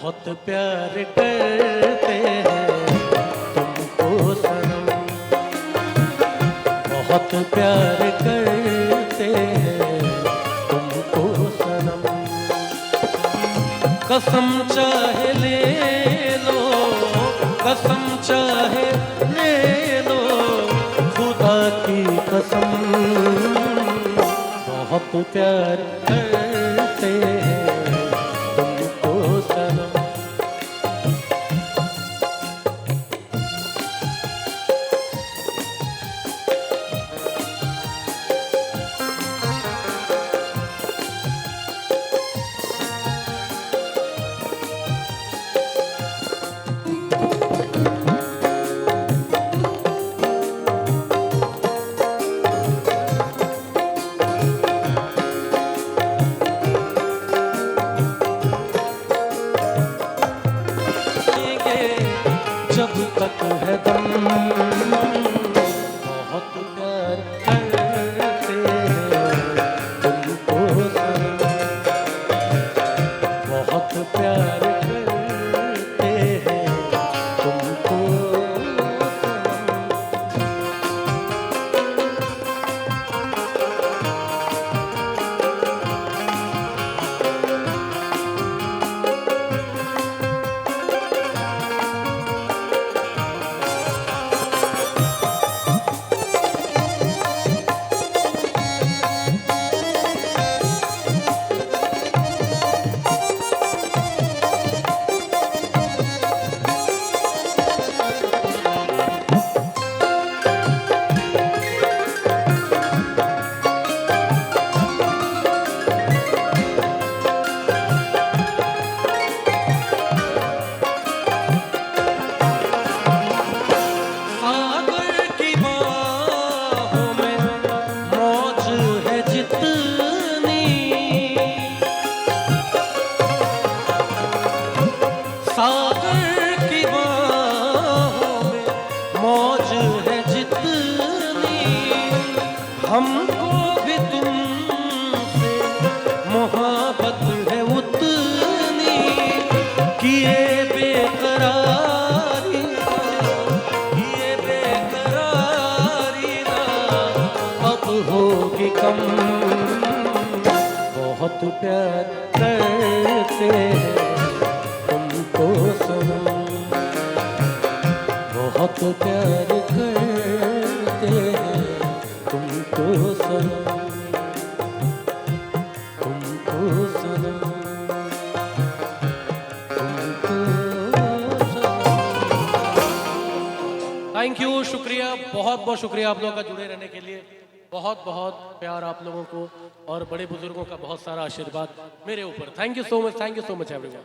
बहुत प्यार करते हैं तुमको सनम, बहुत प्यार करते हैं तुमको सनम। कसम चाहे ले लो, कसम चाहे ले लो, खुदा की कसम, बहुत प्यार करते हैं तुमको सनम। जब तक है दम, बहुत प्यार करते हैं तुमको सनम, बहुत प्यार करते हैं तुमको सागर की बाहों में मौज है जितनी, हमको भी तुमसे मोहब्बत है उतनी। किए बेकरारी ना अब होगी कम, बहुत प्यार करते हैं तुमको सनम, बहुत प्यार करते हैं तुमको सनम, तुमको सनम, तुमको सनम। थैंक यू, शुक्रिया, बहुत बहुत शुक्रिया आप लोगों का जुड़े रहने के लिए। बहुत बहुत प्यार आप लोगों को और बड़े बुजुर्गों का बहुत सारा आशीर्वाद मेरे ऊपर। Thank you so much everyone.